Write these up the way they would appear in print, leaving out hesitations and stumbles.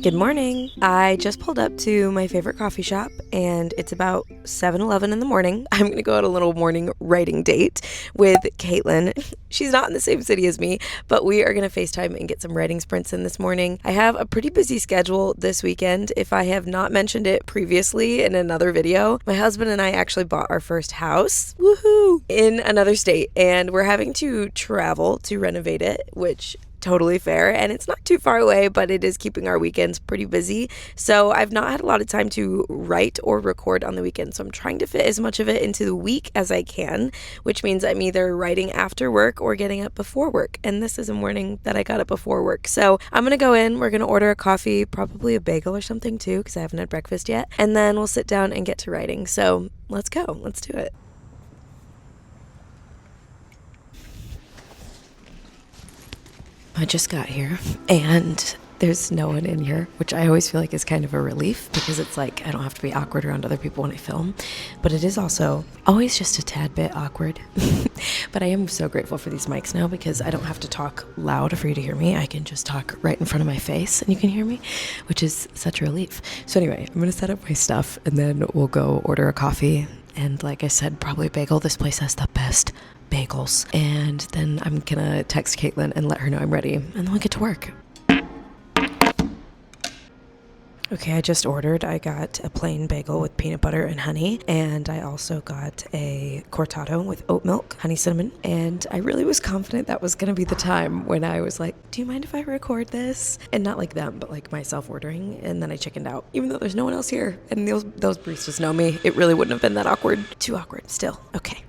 Good morning. I just pulled up to my favorite coffee shop and it's about 7:11 in the morning. I'm going to go on a little morning writing date with Caitlin. She's not in the same city as me, but we are going to FaceTime and get some writing sprints in this morning. I have a pretty busy schedule this weekend. If I have not mentioned it previously in another video, my husband and I actually bought our first house, woohoo, in another state, and we're having to travel to renovate it, which totally fair, and it's not too far away, but it is keeping our weekends pretty busy. So I've not had a lot of time to write or record on the weekend, so I'm trying to fit as much of it into the week as I can, which means I'm either writing after work or getting up before work, and this is a morning that I got up before work. So I'm gonna go in, we're gonna order a coffee, probably a bagel or something too, because I haven't had breakfast yet, and then we'll sit down and get to writing. So let's go, let's do it. I just got here and there's no one in here, which I always feel like is kind of a relief because it's like I don't have to be awkward around other people when I film, but it is also always just a tad bit awkward. But I am so grateful for these mics now because I don't have to talk loud for you to hear me. I can just talk right in front of my face and you can hear me, which is such a relief. So anyway, I'm going to set up my stuff and then we'll go order a coffee. And like I said, probably a bagel. This place has the best bagels. And then I'm gonna text Caitlin and let her know I'm ready. And then we'll get to work. Okay, I just ordered. I got a plain bagel with peanut butter and honey. And I also got a cortado with oat milk, honey cinnamon. And I really was confident that was gonna be the time when I was like, do you mind if I record this? And not like them, but like myself ordering. And then I chickened out, even though there's no one else here. And those baristas know me. It really wouldn't have been that awkward. Too awkward still. Okay.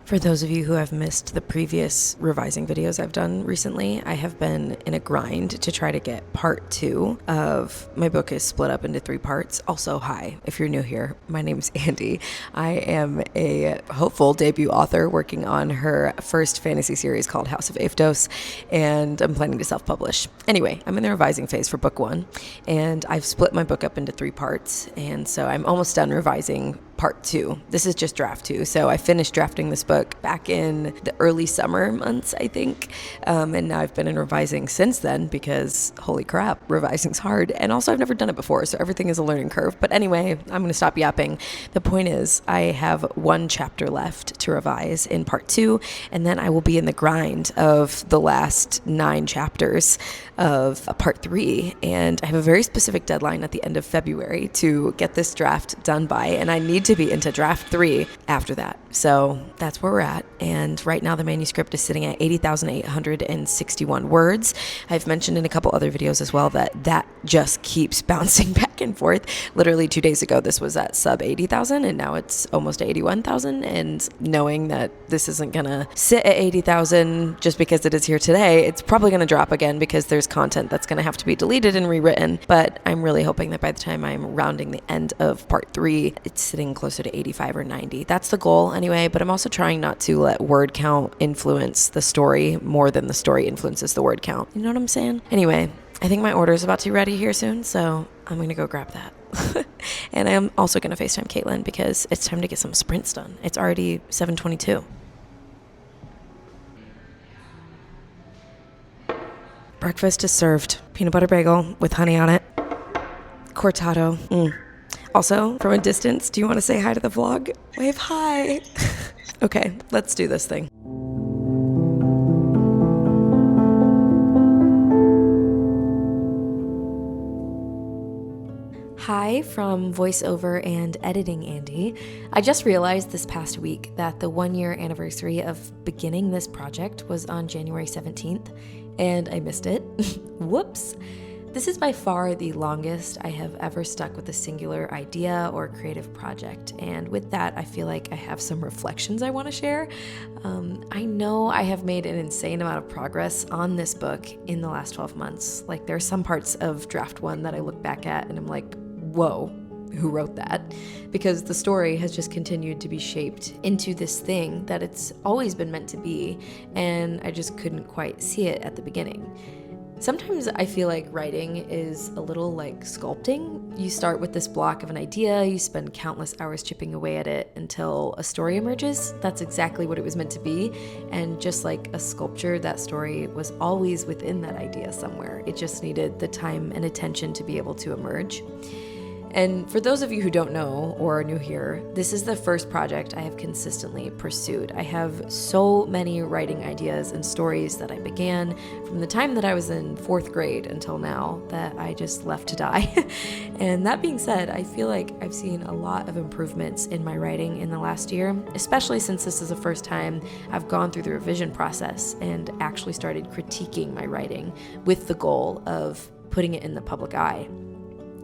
For those of you who have missed the previous revising videos I've done recently, I have been in a grind to try to get part 2 of my book is split up into 3 parts. Also, hi, if you're new here, my name's Andy. I am a hopeful debut author working on her first fantasy series called House of Aphdos, and I'm planning to self-publish. Anyway, I'm in the revising phase for book 1, and I've split my book up into 3 parts, and so I'm almost done revising part 2. This is just draft 2. So I finished drafting this book back in the early summer months, I think. And now I've been in revising since then because holy crap, revising's hard. And also I've never done it before, so everything is a learning curve. But anyway, I'm going to stop yapping. The point is I have 1 chapter left to revise in part 2, and then I will be in the grind of the last 9 chapters of part 3. And I have a very specific deadline at the end of February to get this draft done by, and I need to be into draft 3 after that. So that's where we're at. And right now the manuscript is sitting at 80,861 words. I've mentioned in a couple other videos as well that just keeps bouncing back and forth. Literally 2 days ago, this was at sub 80,000 and now it's almost 81,000. And knowing that this isn't gonna sit at 80,000 just because it is here today, it's probably gonna drop again because there's content that's gonna have to be deleted and rewritten. But I'm really hoping that by the time I'm rounding the end of part 3, it's sitting closer to 85 or 90. That's the goal anyway, but I'm also trying not to let word count influence the story more than the story influences the word count. You know what I'm saying? Anyway, I think my order is about to be ready here soon, so I'm gonna go grab that. And I'm also gonna FaceTime Caitlin because it's time to get some sprints done. It's already 7:22. Breakfast is served. Peanut butter bagel with honey on it. Cortado. Also, from a distance, do you want to say hi to the vlog? Wave hi. Okay, let's do this thing. Hi from voiceover and editing Andy. I just realized this past week that the 1-year anniversary of beginning this project was on January 17th, and I missed it. Whoops. This is by far the longest I have ever stuck with a singular idea or creative project, and with that, I feel like I have some reflections I want to share. I know I have made an insane amount of progress on this book in the last 12 months. Like, there are some parts of draft 1 that I look back at and I'm like, whoa, who wrote that? Because the story has just continued to be shaped into this thing that it's always been meant to be, and I just couldn't quite see it at the beginning. Sometimes I feel like writing is a little like sculpting. You start with this block of an idea, you spend countless hours chipping away at it until a story emerges. That's exactly what it was meant to be. And just like a sculpture, that story was always within that idea somewhere. It just needed the time and attention to be able to emerge. And for those of you who don't know or are new here, this is the first project I have consistently pursued. I have so many writing ideas and stories that I began from the time that I was in 4th grade until now that I just left to die. And that being said, I feel like I've seen a lot of improvements in my writing in the last year, especially since this is the first time I've gone through the revision process and actually started critiquing my writing with the goal of putting it in the public eye.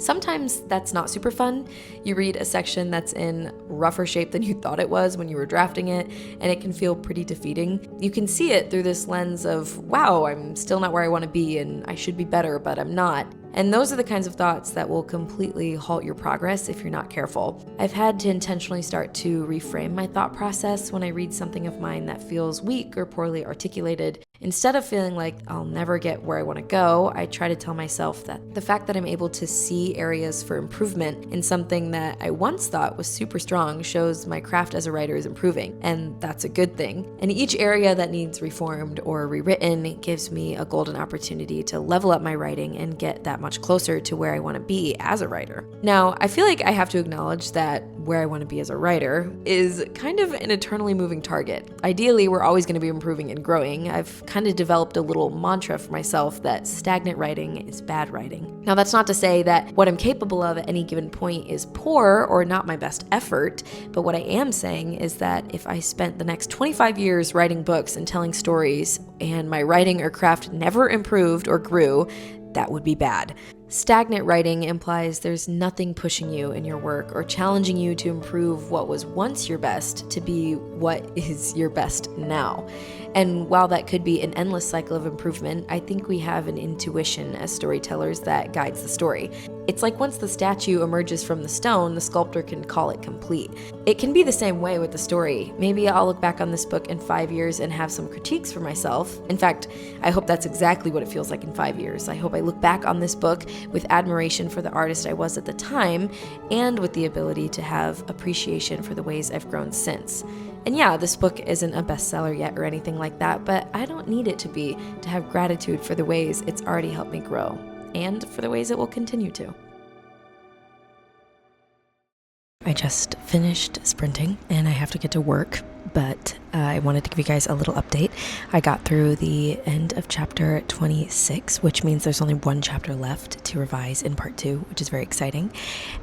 Sometimes that's not super fun. You read a section that's in rougher shape than you thought it was when you were drafting it, and it can feel pretty defeating. You can see it through this lens of, wow, I'm still not where I want to be and I should be better, but I'm not. And those are the kinds of thoughts that will completely halt your progress if you're not careful. I've had to intentionally start to reframe my thought process when I read something of mine that feels weak or poorly articulated. Instead of feeling like I'll never get where I want to go, I try to tell myself that the fact that I'm able to see areas for improvement in something that I once thought was super strong shows my craft as a writer is improving, and that's a good thing. And each area that needs reformed or rewritten gives me a golden opportunity to level up my writing and get that much closer to where I want to be as a writer. Now, I feel like I have to acknowledge that where I want to be as a writer is kind of an eternally moving target. Ideally, we're always going to be improving and growing. I've kind of developed a little mantra for myself that stagnant writing is bad writing. Now, that's not to say that what I'm capable of at any given point is poor or not my best effort, but what I am saying is that if I spent the next 25 years writing books and telling stories and my writing or craft never improved or grew, that would be bad. Stagnant writing implies there's nothing pushing you in your work or challenging you to improve what was once your best to be what is your best now. And while that could be an endless cycle of improvement, I think we have an intuition as storytellers that guides the story. It's like once the statue emerges from the stone, the sculptor can call it complete. It can be the same way with the story. Maybe I'll look back on this book in 5 years and have some critiques for myself. In fact, I hope that's exactly what it feels like in 5 years. I hope I look back on this book with admiration for the artist I was at the time and with the ability to have appreciation for the ways I've grown since. And yeah, this book isn't a bestseller yet or anything like that, but I don't need it to be to have gratitude for the ways it's already helped me grow and for the ways it will continue to. I just finished sprinting and I have to get to work, but I wanted to give you guys a little update. I got through the end of chapter 26, which means there's only one chapter left to revise in part 2, which is very exciting,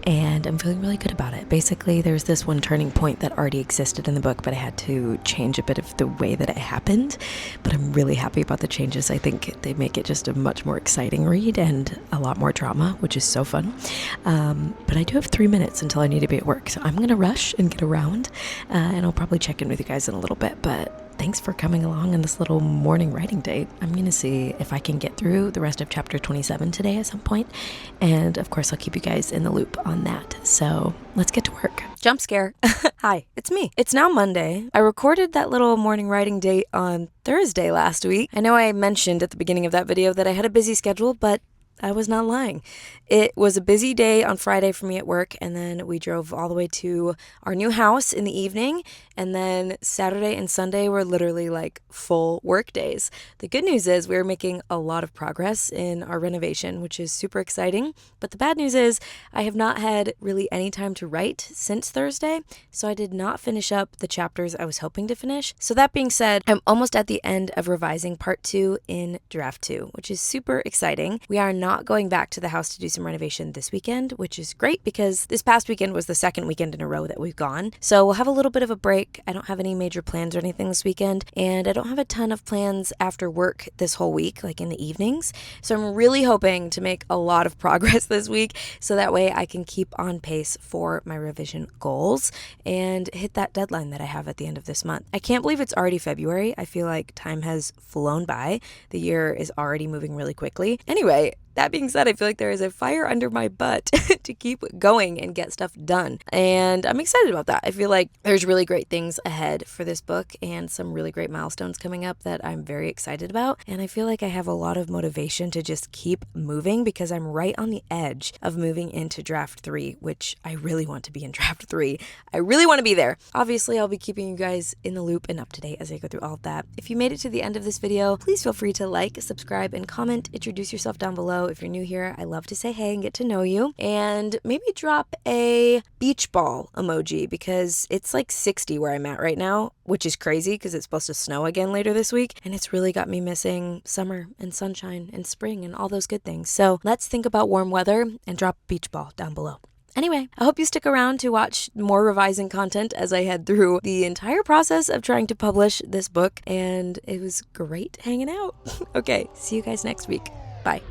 and I'm feeling really good about it. Basically, there's this one turning point that already existed in the book, but I had to change a bit of the way that it happened, but I'm really happy about the changes. I think they make it just a much more exciting read and a lot more drama, which is so fun. But I do have 3 minutes until I need to be at work, so I'm gonna rush and get around, and I'll probably check in with you guys in a little bit, but thanks for coming along on this little morning writing date. I'm going to see if I can get through the rest of chapter 27 today at some point, and of course I'll keep you guys in the loop on that. So let's get to work. Jump scare. Hi, it's me. It's now Monday. I recorded that little morning writing date on Thursday last week. I know I mentioned at the beginning of that video that I had a busy schedule, but I was not lying. It was a busy day on Friday for me at work, and then we drove all the way to our new house in the evening, and then Saturday and Sunday were literally like full work days. The good news is we're making a lot of progress in our renovation, which is super exciting, but the bad news is I have not had really any time to write since Thursday, so I did not finish up the chapters I was hoping to finish. So that being said, I'm almost at the end of revising part 2 in draft 2, which is super exciting. We are not going back to the house to do some renovation this weekend, which is great because this past weekend was the second weekend in a row that we've gone. So we'll have a little bit of a break. I don't have any major plans or anything this weekend, and I don't have a ton of plans after work this whole week, like in the evenings. So I'm really hoping to make a lot of progress this week so that way I can keep on pace for my revision goals and hit that deadline that I have at the end of this month. I can't believe it's already February. I feel like time has flown by. The year is already moving really quickly. Anyway, that being said, I feel like there is a fire under my butt to keep going and get stuff done. And I'm excited about that. I feel like there's really great things ahead for this book and some really great milestones coming up that I'm very excited about. And I feel like I have a lot of motivation to just keep moving because I'm right on the edge of moving into draft 3, which I really want to be in draft 3. I really want to be there. Obviously, I'll be keeping you guys in the loop and up to date as I go through all of that. If you made it to the end of this video, please feel free to like, subscribe, and comment. Introduce yourself down below. If you're new here, I love to say hey and get to know you. And maybe drop a beach ball emoji because it's like 60 where I'm at right now, which is crazy because it's supposed to snow again later this week. And it's really got me missing summer and sunshine and spring and all those good things. So let's think about warm weather and drop a beach ball down below. Anyway, I hope you stick around to watch more revising content as I head through the entire process of trying to publish this book. And it was great hanging out. Okay, see you guys next week. Bye.